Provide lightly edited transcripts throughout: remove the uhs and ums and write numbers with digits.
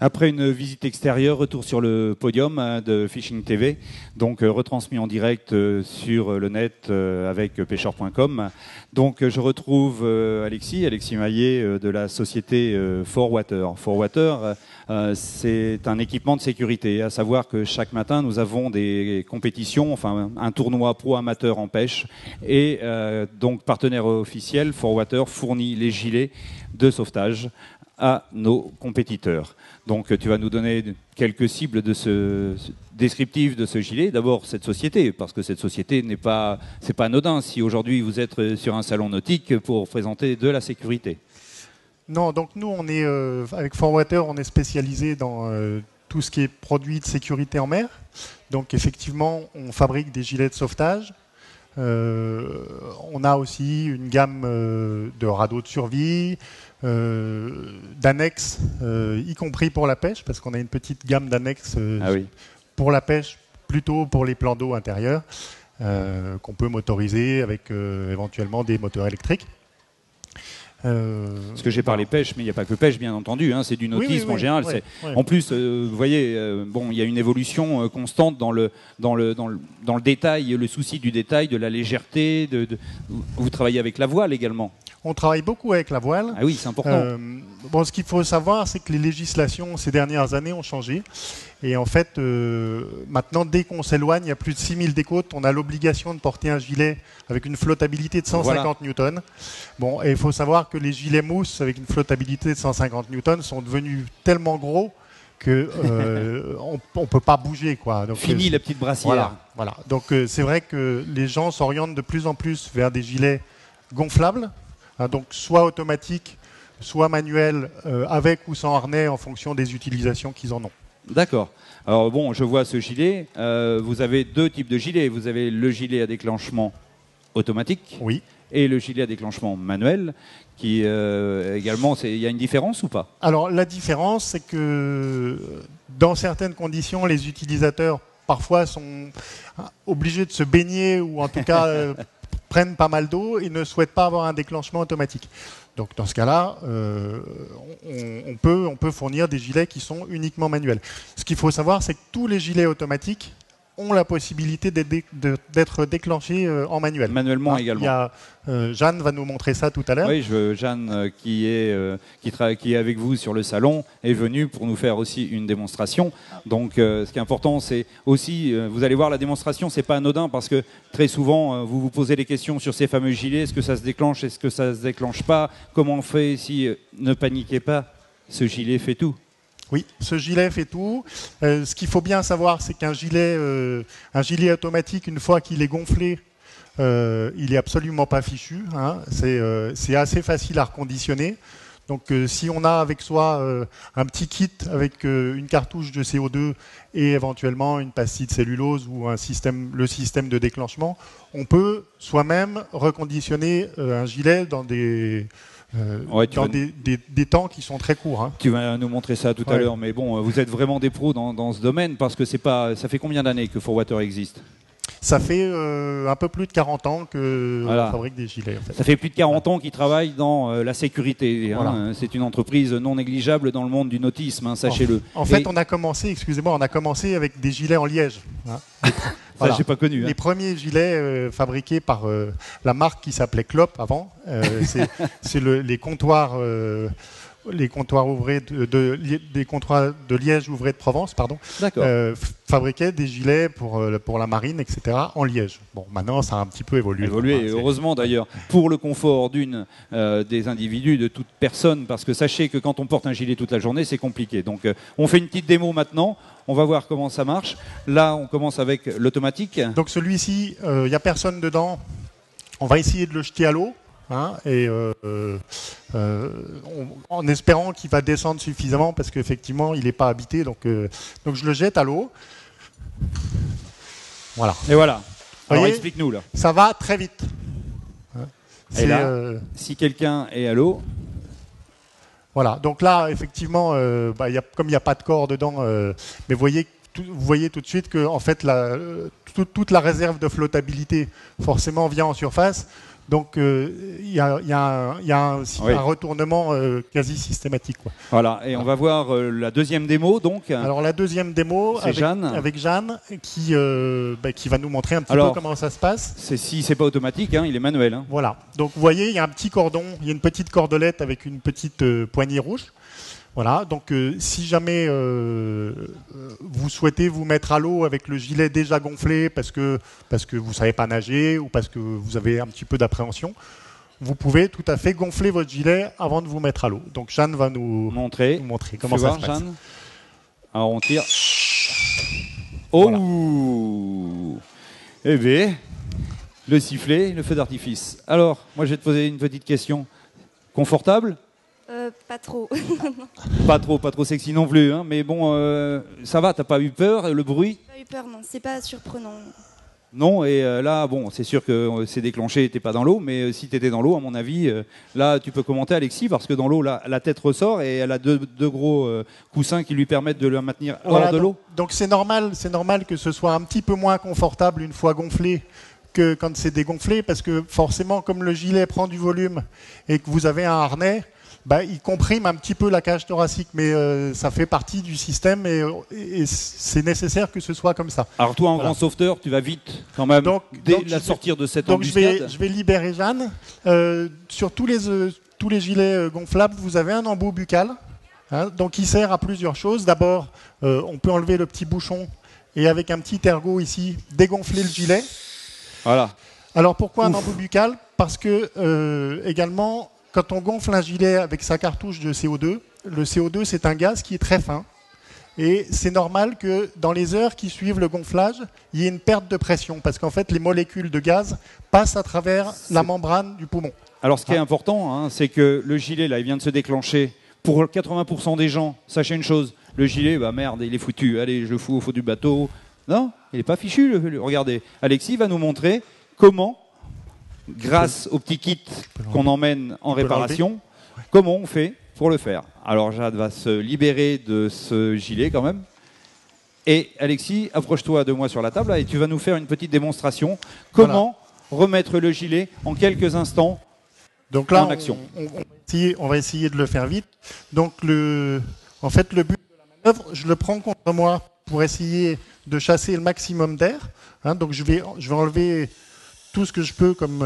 Après une visite extérieure, retour sur le podium de Fishing TV, donc retransmis en direct sur le net avec pêcheur.com. Donc je retrouve Alexis Maillet de la société 4Water. 4Water, c'est un équipement de sécurité, à savoir que chaque matin nous avons des compétitions, enfin un tournoi pro amateur en pêche, et donc partenaire officiel, 4Water fournit les gilets de sauvetage à nos compétiteurs. Donc tu vas nous donner quelques cibles de descriptives de ce gilet. D'abord cette société, parce que cette société c'est pas anodin si aujourd'hui vous êtes sur un salon nautique pour présenter de la sécurité. Non, donc nous on est avec 4Water, on est spécialisé dans tout ce qui est produits de sécurité en mer. Donc effectivement, on fabrique des gilets de sauvetage. On a aussi une gamme de radeaux de survie, d'annexes, y compris pour la pêche, parce qu'on a une petite gamme d'annexes pour la pêche, plutôt pour les plans d'eau intérieurs, qu'on peut motoriser avec éventuellement des moteurs électriques. Parce que j'ai parlé pêche, mais il n'y a pas que pêche, bien entendu. Hein, c'est du nautisme en général. En plus, vous voyez, bon, il y a une évolution constante dans le détail, le souci du détail, de la légèreté. Vous travaillez avec la voile également. On travaille beaucoup avec la voile. Ah oui, c'est important. Bon, ce qu'il faut savoir, c'est que les législations ces dernières années ont changé. Et en fait, maintenant, dès qu'on s'éloigne, il y a plus de 6000 des côtes, on a l'obligation de porter un gilet avec une flottabilité de 150 newtons. Bon, et il faut savoir que les gilets mousse avec une flottabilité de 150 newtons sont devenus tellement gros que on peut pas bouger, quoi. Donc, fini la petite brassière. Voilà. Donc c'est vrai que les gens s'orientent de plus en plus vers des gilets gonflables, hein, donc soit automatiques, soit manuels, avec ou sans harnais en fonction des utilisations qu'ils en ont. D'accord. Alors bon, je vois ce gilet. Vous avez deux types de gilets. Vous avez le gilet à déclenchement automatique et le gilet à déclenchement manuel. Qui également, il y a une différence ou pas? Alors la différence, c'est que dans certaines conditions, les utilisateurs parfois sont obligés de se baigner ou en tout cas prennent pas mal d'eau et ne souhaitent pas avoir un déclenchement automatique. Donc dans ce cas-là, on peut fournir des gilets qui sont uniquement manuels. Ce qu'il faut savoir, c'est que tous les gilets automatiques ont la possibilité d'être déclenchés en manuel. Manuellement également. Il y a, Jeanne va nous montrer ça tout à l'heure. Oui, Jeanne, qui est avec vous sur le salon, est venue pour nous faire aussi une démonstration. Donc ce qui est important, c'est aussi, vous allez voir, la démonstration, c'est pas anodin, parce que très souvent, vous vous posez des questions sur ces fameux gilets. Est-ce que ça se déclenche? Est-ce que ça se déclenche pas? Comment on fait? Si ne paniquez pas, ce gilet fait tout. Oui, ce gilet fait tout. Ce qu'il faut bien savoir, c'est qu'un gilet automatique, une fois qu'il est gonflé, il est absolument pas fichu. Hein. C'est assez facile à reconditionner. Donc si on a avec soi un petit kit avec une cartouche de CO2 et éventuellement une pastille de cellulose ou le système de déclenchement, on peut soi-même reconditionner un gilet dans des temps qui sont très courts. Hein. Tu vas nous montrer ça tout à l'heure, mais bon, vous êtes vraiment des pros dans ce domaine, parce que ça fait combien d'années que 4Water existe? Ça fait un peu plus de 40 ans qu'on fabrique des gilets. En fait. Ça fait plus de 40 ans qu'ils travaillent dans la sécurité. Hein. Voilà. C'est une entreprise non négligeable dans le monde du nautisme, hein, sachez-le. En fait, on a commencé avec des gilets en liège. Hein. Ça, j'ai pas connu. Hein. Les premiers gilets fabriqués par la marque qui s'appelait Clop avant, c'est les comptoirs. Les comptoirs ouvrés des comptoirs de Liège ouvrés de Provence, pardon, fabriquaient des gilets pour la marine, etc. en liège. Bon, maintenant ça a un petit peu évolué. Heureusement d'ailleurs, pour le confort des individus, de toute personne, parce que sachez que quand on porte un gilet toute la journée, c'est compliqué. Donc on fait une petite démo maintenant. On va voir comment ça marche. Là, on commence avec l'automatique. Donc celui-ci, il n'y a personne dedans. On va essayer de le jeter à l'eau. Hein, et en espérant qu'il va descendre suffisamment, parce qu'effectivement il n'est pas habité, donc je le jette à l'eau. Voilà. Et voilà. Alors explique-nous là. Ça va très vite. Et là, si quelqu'un est à l'eau, Voilà, donc là, effectivement, comme il n'y a pas de corps dedans, mais vous voyez tout de suite que en fait, toute la réserve de flottabilité, forcément, vient en surface. Donc, il y a un retournement quasi systématique, quoi. Voilà, et on va voir la deuxième démo, donc. Alors, la deuxième démo, avec Jeanne, qui va nous montrer un petit peu comment ça se passe. Si c'est pas automatique, hein, il est manuel. Hein. Voilà, donc vous voyez, il y a un petit cordon, il y a une petite cordelette avec une petite poignée rouge. Voilà, donc si jamais vous souhaitez vous mettre à l'eau avec le gilet déjà gonflé parce que vous ne savez pas nager ou parce que vous avez un petit peu d'appréhension, vous pouvez tout à fait gonfler votre gilet avant de vous mettre à l'eau. Donc Jeanne va nous montrer comment ça se passe. Jeanne. Alors on tire. Oh voilà. Eh bien, le sifflet, le feu d'artifice. Alors, moi je vais te poser une petite question. Confortable ? Pas trop. pas trop sexy non plus, hein, mais bon, ça va, t'as pas eu peur, le bruit ? Pas eu peur, non, c'est pas surprenant. Non, et là, bon, c'est sûr que c'est déclenché, t'es pas dans l'eau, mais si t'étais dans l'eau, à mon avis, là, tu peux commenter Alexis, parce que dans l'eau, la tête ressort et elle a deux gros coussins qui lui permettent de la maintenir hors de l'eau. Donc c'est normal que ce soit un petit peu moins confortable une fois gonflé que quand c'est dégonflé, parce que forcément, comme le gilet prend du volume et que vous avez un harnais, il comprime un petit peu la cage thoracique, mais ça fait partie du système et c'est nécessaire que ce soit comme ça. Alors toi, en grand sauveteur, tu vas vite quand même sortir de cette embuscade. Donc je vais libérer Jeanne. Sur tous les gilets gonflables, vous avez un embout buccal, hein, donc il sert à plusieurs choses. D'abord, on peut enlever le petit bouchon et avec un petit ergot ici, dégonfler le gilet. Voilà. Alors pourquoi un embout buccal ? Parce que également, quand on gonfle un gilet avec sa cartouche de CO2, le CO2 c'est un gaz qui est très fin et c'est normal que dans les heures qui suivent le gonflage, il y ait une perte de pression parce qu'en fait les molécules de gaz passent à travers la membrane du poumon. Alors ce qui est important, hein, c'est que le gilet là, il vient de se déclencher. Pour 80% des gens, sachez une chose, le gilet, merde, il est foutu. Allez, je le fous au fond du bateau. Non, il n'est pas fichu. Regardez, Alexis va nous montrer comment, grâce au petit kit qu'on emmène en réparation, comment on fait pour le faire. Alors Jade va se libérer de ce gilet quand même. Et Alexis, approche-toi de moi sur la table là, et tu vas nous faire une petite démonstration. Comment remettre le gilet en quelques instants en action. On va essayer de le faire vite. Donc en fait, le but de la manœuvre, je le prends contre moi pour essayer de chasser le maximum d'air. Hein, donc je vais enlever tout ce que je peux comme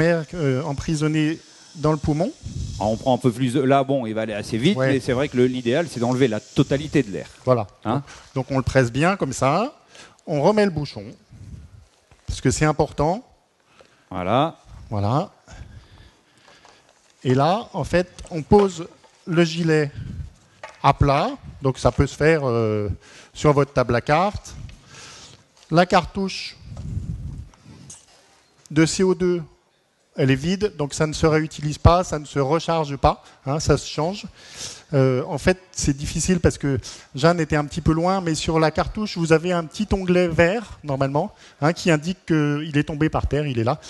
air emprisonné dans le poumon. Alors on prend un peu plus là, bon, il va aller assez vite, mais c'est vrai que l'idéal, c'est d'enlever la totalité de l'air. Voilà. Hein, donc on le presse bien comme ça. On remet le bouchon, parce que c'est important. Voilà. Et là, en fait, on pose le gilet à plat. Donc ça peut se faire sur votre table à cartes. La cartouche de CO2, elle est vide, donc ça ne se réutilise pas, ça ne se recharge pas, hein, ça se change. En fait, c'est difficile parce que Jeanne était un petit peu loin, mais sur la cartouche, vous avez un petit onglet vert, normalement, hein, qui indique qu'il est tombé par terre, il est là,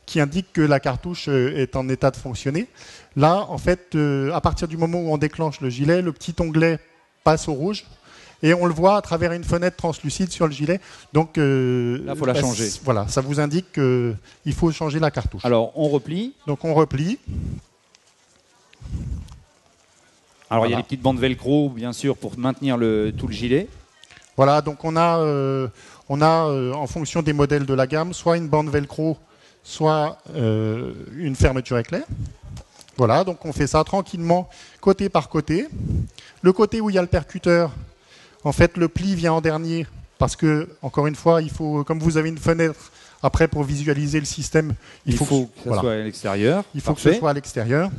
qui indique que la cartouche est en état de fonctionner. Là, en fait, à partir du moment où on déclenche le gilet, le petit onglet passe au rouge. Et on le voit à travers une fenêtre translucide sur le gilet. Donc, là, il faut la changer. Voilà, ça vous indique qu'il faut changer la cartouche. Alors, on replie. Donc, on replie. Alors, il y a les petites bandes velcro, bien sûr, pour maintenir tout le gilet. Voilà, donc on a en fonction des modèles de la gamme, soit une bande velcro, soit une fermeture éclair. Voilà, donc on fait ça tranquillement, côté par côté. Le côté où il y a le percuteur, en fait, le pli vient en dernier parce que, encore une fois, il faut, comme vous avez une fenêtre après pour visualiser le système, il faut que ça soit à l'extérieur. Il faut que ce soit à l'extérieur.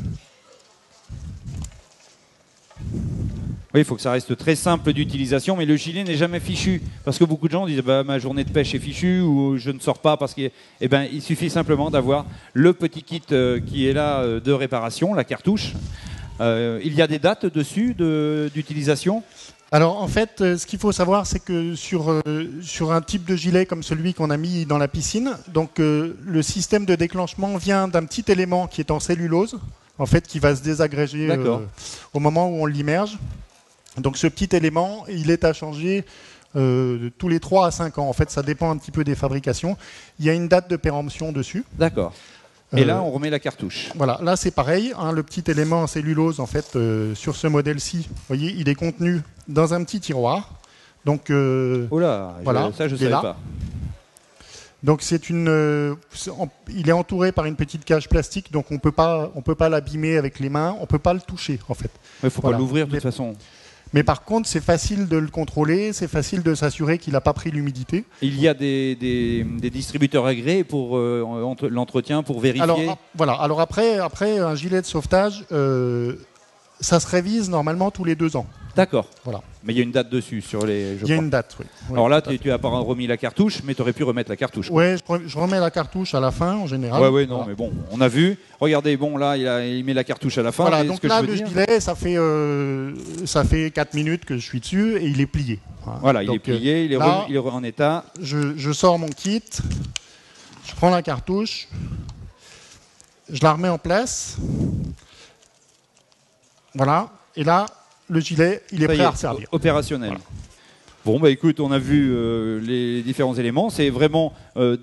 Oui, il faut que ça reste très simple d'utilisation, mais le gilet n'est jamais fichu. Parce que beaucoup de gens disent ma journée de pêche est fichue ou je ne sors pas parce qu'il il suffit simplement d'avoir le petit kit qui est là de réparation, la cartouche. Il y a des dates dessus d'utilisation ? Alors en fait, ce qu'il faut savoir, c'est que sur un type de gilet comme celui qu'on a mis dans la piscine, donc le système de déclenchement vient d'un petit élément qui est en cellulose, en fait, qui va se désagréger au moment où on l'immerge. Donc ce petit élément, il est à changer tous les 3 à 5 ans. En fait, ça dépend un petit peu des fabrications. Il y a une date de péremption dessus. D'accord. Et là, on remet la cartouche. Voilà, là c'est pareil. Hein, le petit élément en cellulose, en fait, sur ce modèle-ci, vous voyez, il est contenu dans un petit tiroir. Donc, oh là, voilà, ça je ne savais pas. Donc il est entouré par une petite cage plastique, donc on peut pas l'abîmer avec les mains, on peut pas le toucher en fait. Il faut pas l'ouvrir de toute façon. Mais par contre, c'est facile de le contrôler, c'est facile de s'assurer qu'il n'a pas pris l'humidité. Il y a des distributeurs agréés pour l'entretien, pour vérifier. Alors, voilà. Alors après un gilet de sauvetage, ça se révise normalement tous les 2 ans. D'accord. Voilà. Mais il y a une date dessus sur les. Il y a une date, oui. Alors là, tu n'as pas remis la cartouche, mais tu aurais pu remettre la cartouche. Oui, je remets la cartouche à la fin en général. Oui, non, mais bon, on a vu. Regardez, bon, là, il met la cartouche à la fin. Voilà, donc là, le gilet, ça fait 4 minutes que je suis dessus et il est plié. Voilà, il est plié, il est en état. Je sors mon kit, je prends la cartouche, je la remets en place. Voilà, et là, le gilet, il est prêt à resservir. Opérationnel. Voilà. Bon, bah écoute, on a vu les différents éléments. C'est vraiment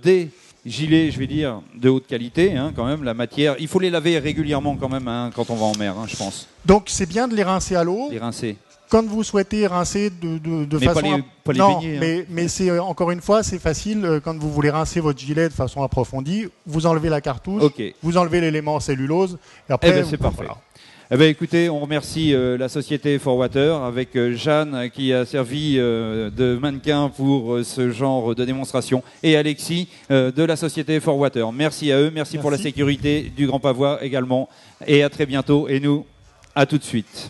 des gilets, je vais dire, de haute qualité, hein, quand même. La matière, il faut les laver régulièrement quand même, hein, quand on va en mer, hein, je pense. Donc c'est bien de les rincer à l'eau. Les rincer. Quand vous souhaitez rincer de mais façon... pas les non, baigner. Hein. Mais c'est, encore une fois, c'est facile. Quand vous voulez rincer votre gilet de façon approfondie, vous enlevez la cartouche, vous enlevez l'élément cellulose, et après... c'est parfait. Voilà. Eh bien, écoutez, on remercie la société For Water avec Jeanne qui a servi de mannequin pour ce genre de démonstration et Alexis de la société For Water. Merci à eux, merci pour la sécurité du Grand Pavois également et à très bientôt et nous, à tout de suite.